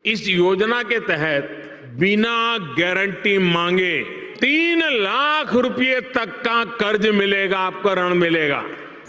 इस योजना के तहत बिना गारंटी मांगे 3 लाख रुपए तक का कर्ज मिलेगा, आपको ऋण मिलेगा।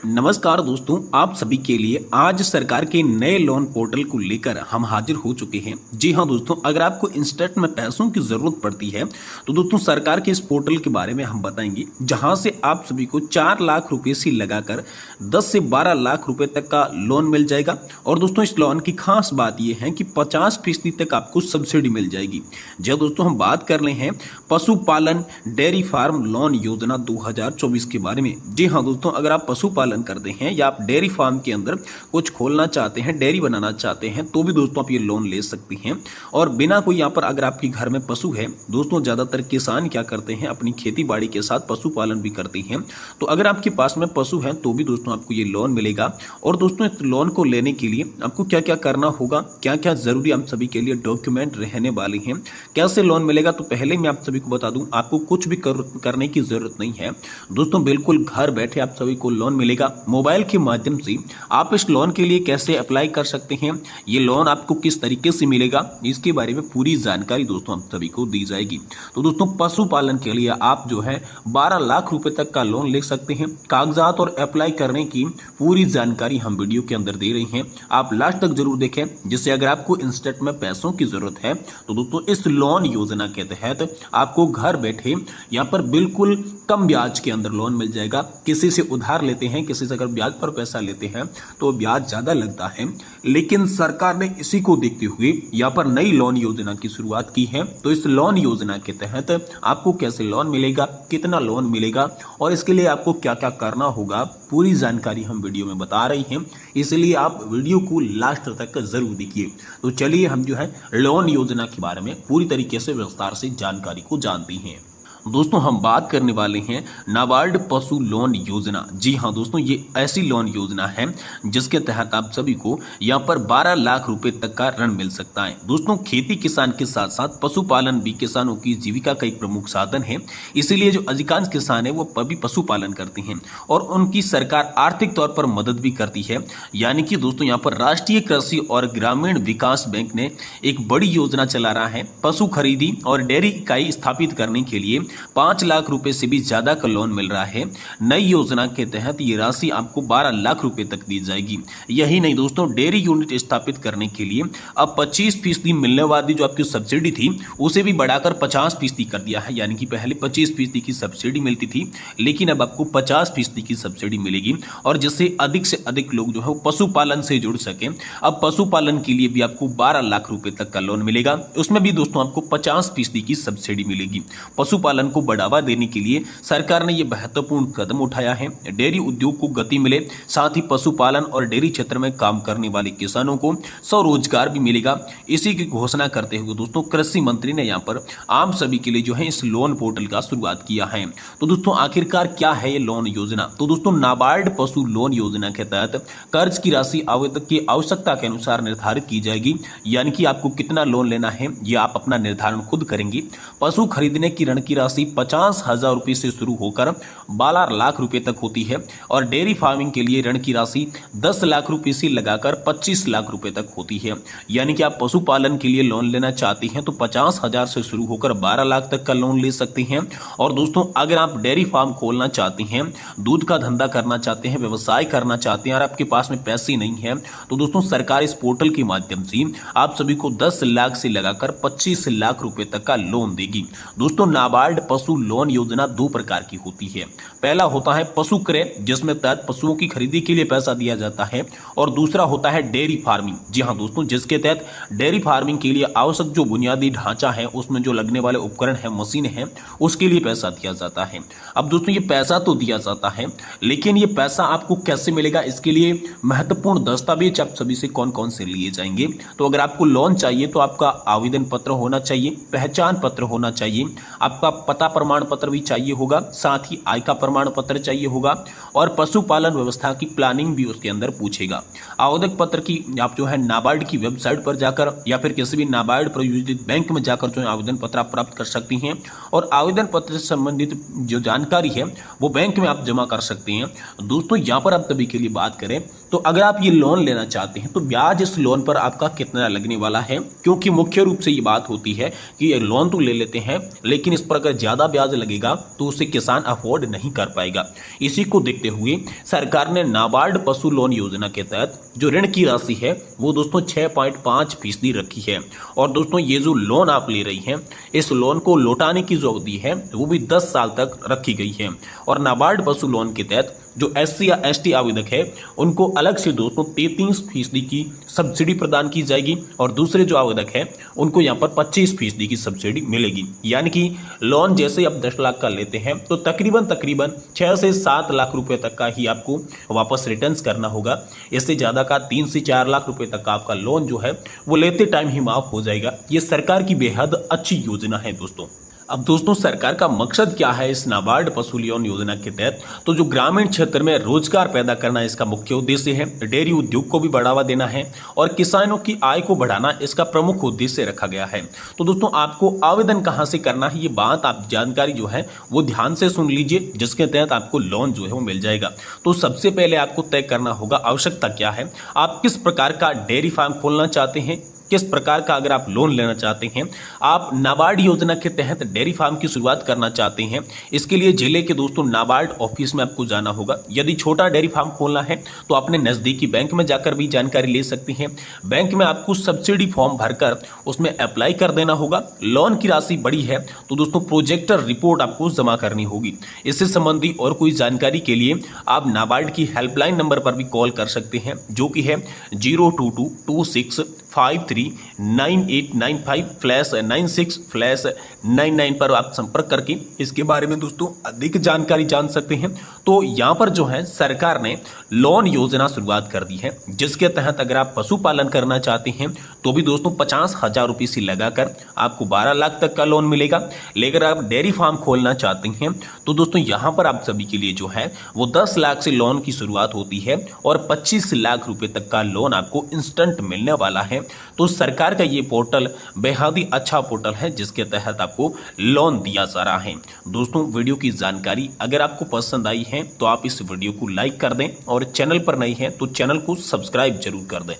नमस्कार दोस्तों, आप सभी के लिए आज सरकार के नए लोन पोर्टल को लेकर हम हाजिर हो चुके हैं। जी हां दोस्तों, अगर आपको इंस्टेंट में पैसों की जरूरत पड़ती है तो दोस्तों सरकार के इस पोर्टल के बारे में हम बताएंगे, जहां से आप सभी को 4 लाख रुपए से लगाकर 10 से 12 लाख रुपए तक का लोन मिल जाएगा। और दोस्तों इस लोन की खास बात यह है कि 50% तक आपको सब्सिडी मिल जाएगी। जी दोस्तों, हम बात कर रहे हैं पशुपालन डेयरी फार्म लोन योजना 2024 के बारे में। जी हाँ दोस्तों, अगर आप पशुपालन करते हैं या आप डेयरी फार्म के अंदर कुछ खोलना चाहते हैं, डेयरी बनाना चाहते हैं, तो भी दोस्तों आप ये लोन ले सकती हैं। और बिना कोई यहाँ पर अगर आपके घर में पशु है, दोस्तों ज्यादातर किसान क्या करते हैं, अपनी खेती बाड़ी के साथ पशुपालन भी करते हैं। तो अगर आपके पास में पशु है तो भी दोस्तों आपको ये लोन मिलेगा। और दोस्तों इस लोन को लेने के लिए आपको क्या क्या करना होगा, क्या क्या जरूरी हम सभी के लिए डॉक्यूमेंट रहने वाले हैं, कैसे लोन मिलेगा, तो पहले मैं आप सभी को बता दूं, आपको कुछ भी करने की जरूरत नहीं है दोस्तों। बिल्कुल घर बैठे आप सभी को लोन मिलेगा। मोबाइल के माध्यम से आप इस लोन के लिए कैसे अप्लाई कर सकते हैं, ये लोन आपको किस तरीके से मिलेगा, इसके बारे में पूरी जानकारी दोस्तों हम सभी को दी जाएगी। तो दोस्तों पशुपालन के लिए आप जो है 12 लाख रुपए तक का लोन ले सकते हैं। कागजात और अप्लाई करने की पूरी जानकारी हम वीडियो के अंदर दे रहे हैं, आप लास्ट तक जरूर देखें, जिससे अगर आपको इंस्टेंट में पैसों की जरूरत है तो दोस्तों इस लोन योजना के तहत आपको घर बैठे यहाँ पर बिल्कुल कम ब्याज के अंदर लोन मिल जाएगा। किसी से उधार लेते हैं, किसी से अगर ब्याज पर पैसा लेते हैं तो ब्याज ज्यादा लगता है, लेकिन सरकार ने इसी को देखते हुए यहाँ पर नई लोन योजना की शुरुआत की है। तो इस लोन योजना के तहत आपको कैसे लोन मिलेगा, कितना लोन मिलेगा और इसके लिए आपको क्या क्या करना होगा, पूरी जानकारी हम वीडियो में बता रही हैं, इसलिए आप वीडियो को लास्ट तक जरूर देखिए। तो चलिए हम जो है लोन योजना के बारे में पूरी तरीके से विस्तार से जानकारी को जानते हैं। दोस्तों हम बात करने वाले हैं नाबार्ड पशु लोन योजना। जी हाँ दोस्तों, ये ऐसी लोन योजना है जिसके तहत आप सभी को यहाँ पर 12 लाख रुपए तक का ऋण मिल सकता है। दोस्तों खेती किसान के साथ साथ पशुपालन भी किसानों की जीविका का एक प्रमुख साधन है, इसीलिए जो अधिकांश किसान है वो भी पशुपालन करते हैं और उनकी सरकार आर्थिक तौर पर मदद भी करती है। यानी कि दोस्तों यहाँ पर राष्ट्रीय कृषि और ग्रामीण विकास बैंक ने एक बड़ी योजना चला रहा है। पशु खरीदी और डेयरी इकाई स्थापित करने के लिए 5 लाख रुपए से भी ज्यादा का लोन मिल रहा है। नई योजना के तहत ये राशि आपको 12 लाख रुपए तक दी जाएगी। यही नहीं दोस्तों, डेयरी यूनिट स्थापित करने के लिए अब 25% मिलने वाली जो आपकी सब्सिडी थी उसे भी बढ़ाकर 50% कर दिया है। यानी कि पहले 25% की सब्सिडी मिलती थी, लेकिन अब आपको 50% की सब्सिडी मिलेगी। और जिससे अधिक से अधिक लोग जो है वो पशुपालन से जुड़ सके। अब पशुपालन के लिए भी आपको 12 लाख रुपए तक का लोन मिलेगा, उसमें भी दोस्तों आपको 50% की सब्सिडी मिलेगी। पशुपालन को बढ़ावा देने के लिए सरकार ने यह महत्वपूर्ण कदम उठाया है। डेयरी उद्योग को गति मिले, साथ ही पशुपालन और डेयरी क्षेत्र में काम करने वाले किसानों को स्वरोजगार भी मिलेगा। इसी की घोषणा करते हुए दोस्तों कृषि मंत्री ने यहाँ पर आम सभी के लिए जो है इस लोन पोर्टल का शुरुआत किया है। तो दोस्तों आखिरकार क्या है ये लोन योजना, तो दोस्तों नाबार्ड पशु लोन योजना के तहत कर्ज की राशि आवेदक की आवश्यकता के अनुसार निर्धारित की जाएगी। यानी कि आपको कितना लोन लेना है ये आप अपना निर्धारण खुद करेंगे। पशु खरीदने की ऋण की राशि 50,000 रुपए से शुरू होकर 12 लाख रुपए तक होती है और डेयरी फार्मिंग के लिए ऋण की राशि 10 लाख रुपए से लगाकर 25 लाख रुपए तक होती है। यानी कि आप पशुपालन के लिए लोन लेना चाहते हैं तो 50,000 से शुरू होकर 12 लाख तक का लोन ले सकते हैं। और दोस्तों अगर आप डेयरी फार्म खोलना चाहते हैं, दूध का धंधा करना चाहते हैं, व्यवसाय करना चाहते हैं और आपके पास में पैसे नहीं है, तो दोस्तों सरकार इस पोर्टल के माध्यम से आप सभी को 10 लाख से लगाकर 25 लाख रुपए तक का लोन देगी। दोस्तों नाबार्ड पशु लोन योजना 2 प्रकार की होती है। पहला होता है पशु क्रय, जिसमें तहत पशुओं की खरीदी के लिए पैसा दिया जाता है, और दूसरा होता है डेयरी फार्मिंग। जी हाँ दोस्तों, जिसके तहत डेयरी फार्मिंग के लिए आवश्यक जो बुनियादी ढांचा है, उसमें जो लगने वाले उपकरण है, मशीन है, उसके लिए पैसा दिया जाता है। अब दोस्तों ये पैसा तो दिया जाता है, लेकिन ये पैसा आपको कैसे मिलेगा, इसके लिए महत्वपूर्ण दस्तावेज आप सभी से कौन कौन से लिए जाएंगे। तो अगर आपको लोन चाहिए तो आपका आवेदन पत्र होना चाहिए, पहचान पत्र होना चाहिए, आपका पता प्रमाण पत्र भी चाहिए होगा, साथ ही आय का प्रमाण पत्र चाहिए होगा और पशुपालन व्यवस्था की प्लानिंग भी उसके अंदर पूछेगा। आवेदक पत्र की आप जो है नाबार्ड की वेबसाइट पर जाकर या फिर किसी भी नाबार्ड प्रायोजित बैंक में जाकर जो है आवेदन पत्र आप प्राप्त कर सकती हैं और आवेदन पत्र से संबंधित जो जानकारी है वो बैंक में आप जमा कर सकते हैं। दोस्तों यहाँ पर आप सभी के लिए बात करें तो अगर आप ये लोन लेना चाहते हैं तो ब्याज इस लोन पर आपका कितना लगने वाला है, क्योंकि मुख्य रूप से ये बात होती है कि ये लोन तो ले लेते हैं लेकिन इस पर अगर ज्यादा ब्याज लगेगा तो उसे किसान अफोर्ड नहीं कर पाएगा। इसी को देखते हुए सरकार ने नाबार्ड पशु लोन योजना के तहत जो ऋण की राशि है वो दोस्तों 6.5% रखी है। और दोस्तों ये जो लोन आप ले रही हैं, इस लोन को लौटाने की जो अवधि है वो भी 10 साल तक रखी गई है। और नाबार्ड पशु लोन के तहत जो SC या ST आवेदक है उनको अलग से दोस्तों 33% की सब्सिडी प्रदान की जाएगी और दूसरे जो आवेदक है उनको यहाँ पर 25% की सब्सिडी मिलेगी। यानी कि लोन जैसे आप 10 लाख का लेते हैं तो तकरीबन 6 से 7 लाख रुपए तक का ही आपको वापस रिटर्न्स करना होगा। इससे ज्यादा का 3 से 4 लाख रुपए तक का आपका लोन जो है वो लेते टाइम ही माफ हो जाएगा। ये सरकार की बेहद अच्छी योजना है दोस्तों। अब दोस्तों सरकार का मकसद क्या है इस नाबार्ड पशु लोन योजना के तहत? तो जो ग्रामीण क्षेत्र में रोजगार पैदा करना इसका मुख्य उद्देश्य है। डेयरी उद्योग को भी बढ़ावा देना है और किसानों की आय को बढ़ाना इसका प्रमुख उद्देश्य रखा गया है। तो दोस्तों आपको आवेदन कहां से करना है, ये बात आप जानकारी जो है वो ध्यान से सुन लीजिए, जिसके तहत आपको लोन जो है वो मिल जाएगा। तो सबसे पहले आपको तय करना होगा आवश्यकता क्या है, आप किस प्रकार का डेयरी फार्म खोलना चाहते हैं, किस प्रकार का अगर आप लोन लेना चाहते हैं, आप नाबार्ड योजना के तहत डेयरी फार्म की शुरुआत करना चाहते हैं। इसके लिए जिले के दोस्तों नाबार्ड ऑफिस में आपको जाना होगा। यदि छोटा डेयरी फार्म खोलना है तो अपने नजदीकी बैंक में जाकर भी जानकारी ले सकते हैं। बैंक में आपको सब्सिडी फॉर्म भरकर उसमें अप्लाई कर देना होगा। लोन की राशि बड़ी है तो दोस्तों प्रोजेक्टर रिपोर्ट आपको जमा करनी होगी। इससे संबंधी और कोई जानकारी के लिए आप नाबार्ड की हेल्पलाइन नंबर पर भी कॉल कर सकते हैं, जो कि है 02226539895/96/99 पर आप संपर्क करके इसके बारे में दोस्तों अधिक जानकारी जान सकते हैं। तो यहाँ पर जो है सरकार ने लोन योजना शुरुआत कर दी है, जिसके तहत अगर आप पशुपालन करना चाहते हैं तो भी दोस्तों 50,000 रुपये से लगाकर आपको 12 लाख तक का लोन मिलेगा। लेकिन आप डेयरी फार्म खोलना चाहते हैं तो दोस्तों यहाँ पर आप सभी के लिए जो है वो 10 लाख से लोन की शुरुआत होती है और 25 लाख रुपए तक का लोन आपको इंस्टेंट मिलने वाला है। तो सरकार का ये पोर्टल बेहद ही अच्छा पोर्टल है, जिसके तहत आपको लोन दिया जा रहा है। दोस्तों वीडियो की जानकारी अगर आपको पसंद आई है तो आप इस वीडियो को लाइक कर दें और चैनल पर नए हैं तो चैनल को सब्सक्राइब जरूर कर दें।